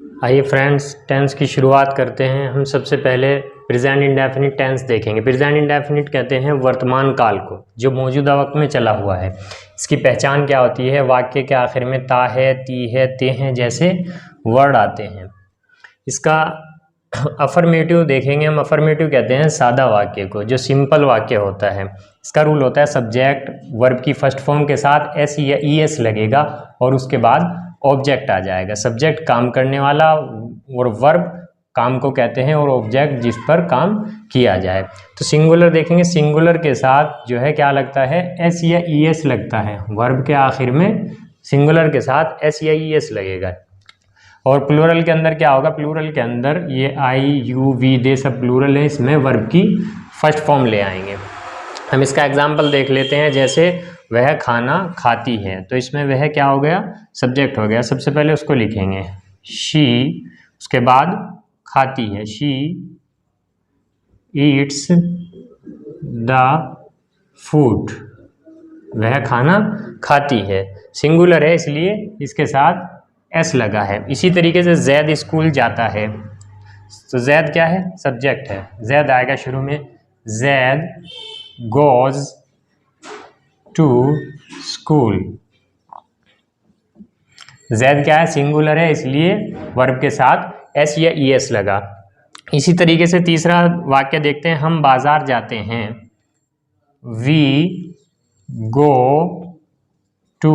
आइए friends, tense की शुरुआत करते हैं। हम सबसे पहले प्रेजेंट इंडेफिनिट टेंस देखेंगे। प्रेजेंट इंडेफिनिट कहते हैं वर्तमान काल को, जो मौजूदा वक्त में चला हुआ है। इसकी पहचान क्या होती है? वाक्य के आखिर में ता है, ती है, ते हैं जैसे वर्ड आते हैं। इसका अफर्मेटिव देखेंगे हम। अफर्मेटिव कहते हैं सादा वाक्य को, जो सिंपल वाक्य होता है। इसका रूल होता है सब्जेक्ट वर्ब की फर्स्ट फॉर्म के साथ एस या ई एस लगेगा और उसके बाद ऑब्जेक्ट आ जाएगा। सब्जेक्ट काम करने वाला और वर्ब काम को कहते हैं और ऑब्जेक्ट जिस पर काम किया जाए। तो सिंगुलर देखेंगे, सिंगुलर के साथ जो है क्या लगता है? एस या ई एस लगता है। वर्ब के आखिर में सिंगुलर के साथ एस या ई एस लगेगा। और प्लूरल के अंदर क्या होगा? प्लूरल के अंदर ये आई, यू, वी, दे सब प्लूरल है, इसमें वर्ब की फर्स्ट फॉर्म ले आएंगे। हम इसका एग्जाम्पल देख लेते हैं। जैसे वह खाना खाती है, तो इसमें वह क्या हो गया? सब्जेक्ट हो गया। सबसे पहले उसको लिखेंगे शी, उसके बाद खाती है, शी ईट्स द फूड। वह खाना खाती है, सिंगुलर है इसलिए इसके साथ एस लगा है। इसी तरीके से जैद स्कूल जाता है, तो जैद क्या है? सब्जेक्ट है, जैद आएगा शुरू में। Zaid goes to school. Zaid क्या है? सिंगुलर है, इसलिए वर्ब के साथ एस या ई एस लगा। इसी तरीके से तीसरा वाक्य देखते हैं। हम बाजार जाते हैं, वी गो टू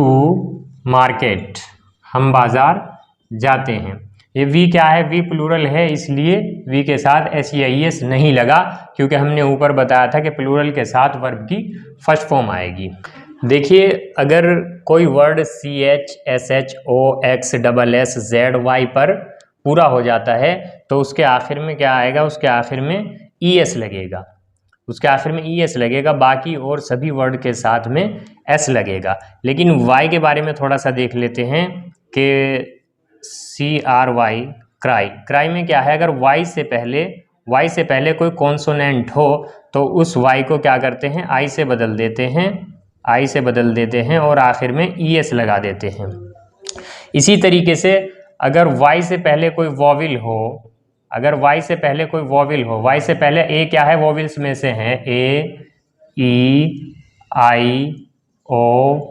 मार्केट। हम बाजार जाते हैं। ये वी क्या है? वी प्लूरल है, इसलिए वी के साथ एस या ई एस नहीं लगा, क्योंकि हमने ऊपर बताया था कि प्लूरल के साथ वर्ब की फर्स्ट फॉर्म आएगी। देखिए, अगर कोई word C H, S H, O, X, double S, Z, Y पर पूरा हो जाता है, तो उसके आखिर में क्या आएगा? उसके आखिर में ई एस लगेगा। उसके आखिर में ई एस लगेगा, बाकी और सभी वर्ड के साथ में एस लगेगा। लेकिन वाई के बारे में थोड़ा सा देख लेते हैं कि C R Y, cry. Cry में क्या है? अगर वाई से पहले कोई कॉन्सोनेंट हो तो उस वाई को क्या करते हैं? आई से बदल देते हैं और आखिर में ई एस लगा देते हैं। इसी तरीके से अगर वाई से पहले कोई वॉविल हो, वाई से पहले ए क्या है? वॉविल्स में से है ए, ई, आई, ओ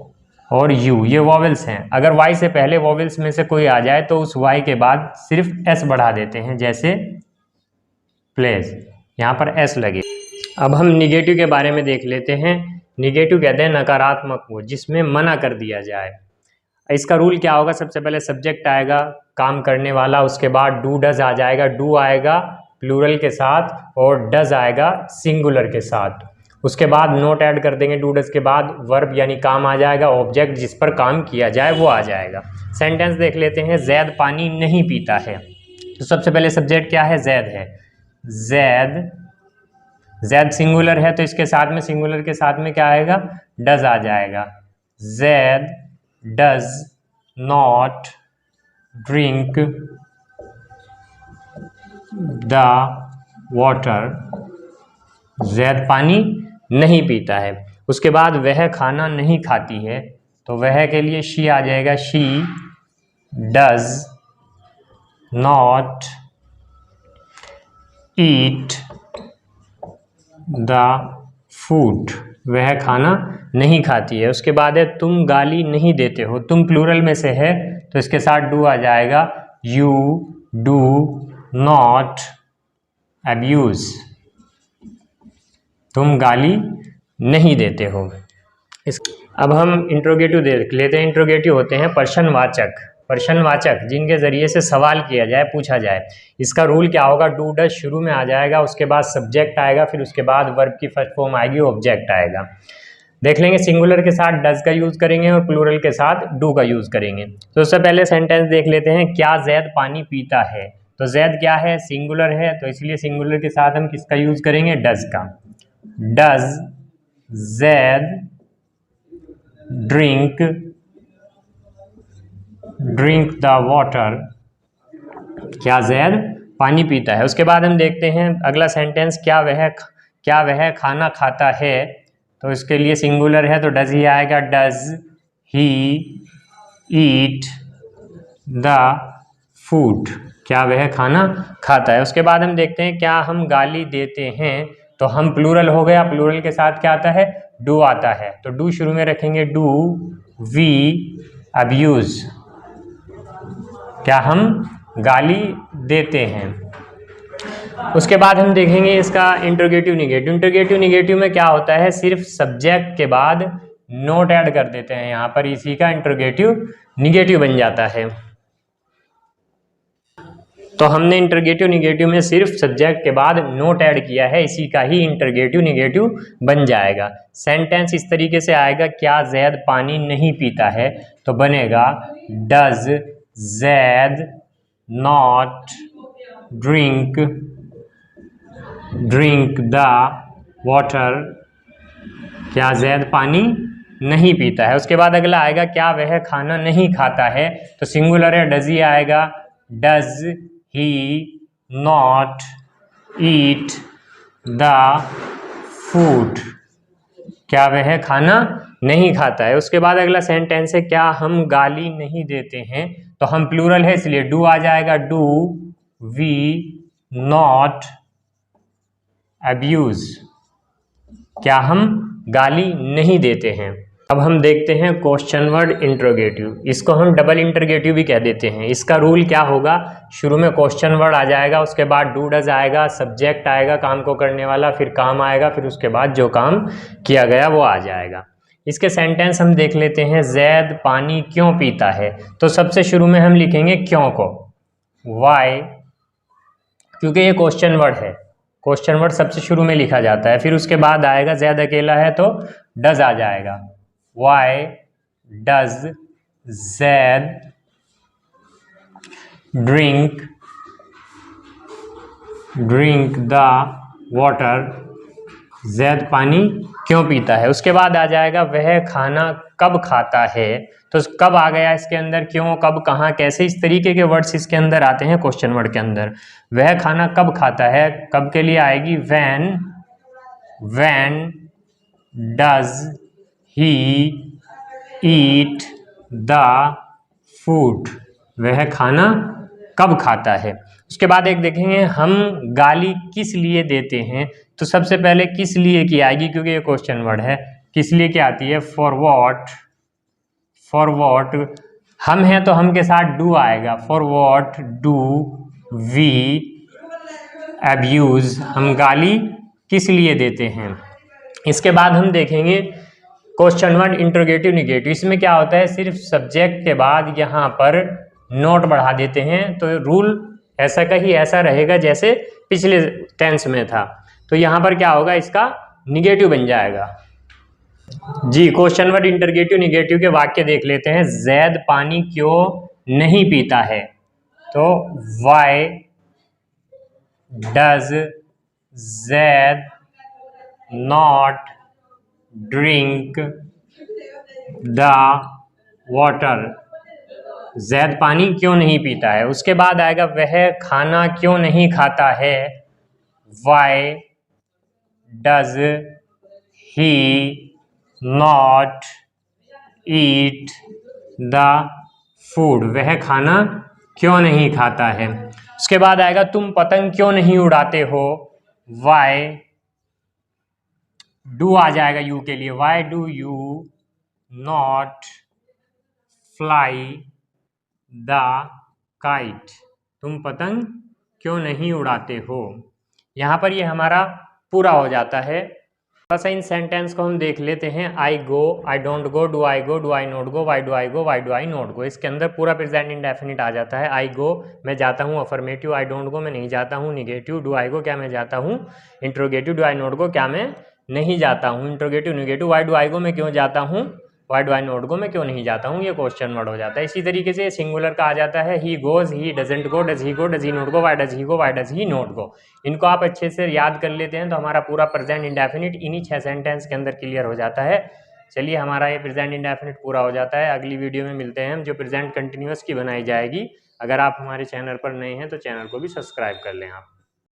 और यू, ये वॉवेल्स हैं। अगर वाई से पहले वॉवेल्स में से कोई आ जाए तो उस वाई के बाद सिर्फ एस बढ़ा देते हैं, जैसे प्लेज, यहाँ पर एस लगे। अब हम निगेटिव के बारे में देख लेते हैं। निगेटिव कहते हैं नकारात्मक वो, जिसमें मना कर दिया जाए। इसका रूल क्या होगा? सबसे पहले सब्जेक्ट आएगा, काम करने वाला, उसके बाद डू डज आ जाएगा। डू आएगा प्लूरल के साथ और डज आएगा सिंगुलर के साथ। उसके बाद नोट ऐड कर देंगे डू डज के बाद, वर्ब यानी काम आ जाएगा, ऑब्जेक्ट जिस पर काम किया जाए वो आ जाएगा। सेंटेंस देख लेते हैं। जैद पानी नहीं पीता है, तो सबसे पहले सब्जेक्ट क्या है? जैद है। जैद सिंगुलर है, तो इसके साथ में सिंगुलर के साथ में क्या आएगा? डज आ जाएगा। Zaid does not drink the water. Zaid पानी नहीं पीता है। उसके बाद वह खाना नहीं खाती है, तो वह के लिए शी आ जाएगा। She does not eat the food. वह खाना नहीं खाती है। उसके बाद है तुम गाली नहीं देते हो। तुम प्लूरल में से है, तो इसके साथ डू आ जाएगा। You do not abuse. तुम गाली नहीं देते हो। अब हम इंट्रोगेटिव देख लेते हैं। इंट्रोगेटिव होते हैं प्रश्नवाचक, जिनके जरिए से सवाल किया जाए, पूछा जाए। इसका रूल क्या होगा? डू डज शुरू में आ जाएगा, उसके बाद सब्जेक्ट आएगा, फिर उसके बाद वर्ब की फर्स्ट फॉर्म आएगी, ऑब्जेक्ट आएगा। देख लेंगे, सिंगुलर के साथ डज का यूज करेंगे और प्लूरल के साथ डू का यूज करेंगे। तो उससे पहले सेंटेंस देख लेते हैं। क्या जैद पानी पीता है? तो जैद क्या है? सिंगुलर है, तो इसलिए सिंगुलर के साथ हम किसका यूज करेंगे? डज का। Does Zaid drink the water. क्या जैद पानी पीता है? उसके बाद हम देखते हैं अगला सेंटेंस। क्या वह खाना खाता है? तो इसके लिए सिंगुलर है, तो डज ही आएगा। Does he eat the food, क्या वह खाना खाता है। उसके बाद हम देखते हैं क्या हम गाली देते हैं, तो हम प्लूरल हो गया, प्लूरल के साथ क्या आता है, डू आता है, तो डू शुरू में रखेंगे, डू वी अब्यूज, क्या हम गाली देते हैं। उसके बाद हम देखेंगे इसका इंटरोगेटिव निगेटिव। इंटरोगेटिव निगेटिव में क्या होता है, सिर्फ सब्जेक्ट के बाद नोट ऐड कर देते हैं यहाँ पर, इसी का इंटरोगेटिव निगेटिव बन जाता है। तो हमने इंटरोगेटिव निगेटिव में सिर्फ सब्जेक्ट के बाद नोट ऐड किया है, इसी का ही इंटरोगेटिव निगेटिव बन जाएगा। सेंटेंस इस तरीके से आएगा, क्या जैद पानी नहीं पीता है, तो बनेगा does Zaid not drink the water, क्या जैद पानी नहीं पीता है। उसके बाद अगला आएगा, क्या वह खाना नहीं खाता है, तो सिंगुलर है, डज ही आएगा, does he not eat the food, क्या वह खाना नहीं खाता है। उसके बाद अगला सेंटेंस है, क्या हम गाली नहीं देते हैं, तो हम प्लूरल है इसलिए डू आ जाएगा, डू वी नॉट अब्यूज, क्या हम गाली नहीं देते हैं। अब हम देखते हैं क्वेश्चन वर्ड इंटरोगेटिव, इसको हम डबल इंटरोगेटिव भी कह देते हैं। इसका रूल क्या होगा, शुरू में क्वेश्चन वर्ड आ जाएगा, उसके बाद डू डज आएगा, सब्जेक्ट आएगा काम को करने वाला, फिर काम आएगा, फिर उसके बाद जो काम किया गया वो आ जाएगा। इसके सेंटेंस हम देख लेते हैं, जैद पानी क्यों पीता है, तो सबसे शुरू में हम लिखेंगे क्यों को, वाई, क्योंकि ये क्वेश्चन वर्ड है, क्वेश्चन वर्ड सबसे शुरू में लिखा जाता है। फिर उसके बाद आएगा, जैद अकेला है तो डज आ जाएगा, why does Zaid drink the water, Zaid पानी क्यों पीता है। उसके बाद आ जाएगा, वह खाना कब खाता है, तो कब आ गया इसके अंदर, क्यों, कब, कहाँ, कैसे, इस तरीके के वर्ड्स इसके अंदर आते हैं क्वेश्चन वर्ड के अंदर। वह खाना कब खाता है, कब के लिए आएगी, when does he eat the food, वह खाना कब खाता है। उसके बाद एक देखेंगे, हम गाली किस लिए देते हैं, तो सबसे पहले किस लिए की आएगी, क्योंकि ये क्वेश्चन वर्ड है, किस लिए की आती है, फॉर वॉट, हम हैं तो हम के साथ डू आएगा, for what do we abuse, हम गाली किस लिए देते हैं। इसके बाद हम देखेंगे क्वेश्चन वर्ड इंटरोगेटिव निगेटिव, इसमें क्या होता है, सिर्फ सब्जेक्ट के बाद यहाँ पर नोट बढ़ा देते हैं, तो रूल ऐसा का ही ऐसा रहेगा जैसे पिछले टेंस में था, तो यहाँ पर क्या होगा, इसका निगेटिव बन जाएगा। जी, क्वेश्चन वर्ड इंटरोगेटिव निगेटिव के वाक्य देख लेते हैं। जैद पानी क्यों नहीं पीता है, तो why does Zaid not drink the water, Zaid पानी क्यों नहीं पीता है। उसके बाद आएगा, वह खाना क्यों नहीं खाता है, why does he not eat the food, वह खाना क्यों नहीं खाता है। उसके बाद आएगा, तुम पतंग क्यों नहीं उड़ाते हो, वाई डू आ जाएगा यू के लिए, why do you not fly the kite, तुम पतंग क्यों नहीं उड़ाते हो। यहाँ पर ये हमारा पूरा हो जाता है। थोड़ा सा इन सेंटेंस को हम देख लेते हैं। I go, I don't go, do I not go, why do I go, why do I not go. इसके अंदर पूरा प्रेजेंट इंडेफिनिट आ जाता है। आई गो, मैं जाता हूँ, अफर्मेटिव। आई डोंट गो, मैं नहीं जाता हूँ, निगेटिव। डू आई गो, क्या मैं जाता हूँ, interrogative. Do I not go, क्या मैं नहीं जाता हूँ, interrogative negative. Why do I go, मैं क्यों जाता हूँ, why do I not go, मैं क्यों नहीं जाता हूँ, ये क्वेश्चन वर्ड हो जाता है। इसी तरीके से सिंगुलर का आ जाता है। He goes, he doesn't go, does he go, does he not go, why does he go, why does he not go. इनको आप अच्छे से याद कर लेते हैं तो हमारा पूरा प्रेजेंट इंडेफिनिट इन्हीं 6 सेंटेंस के अंदर क्लियर हो जाता है। चलिए, हमारा ये प्रेजेंट इंडेफिनिट पूरा हो जाता है। अगली वीडियो में मिलते हैं हम, जो प्रेजेंट कंटिन्यूअस की बनाई जाएगी। अगर आप हमारे चैनल पर नए हैं तो चैनल को भी सब्सक्राइब कर लें आप।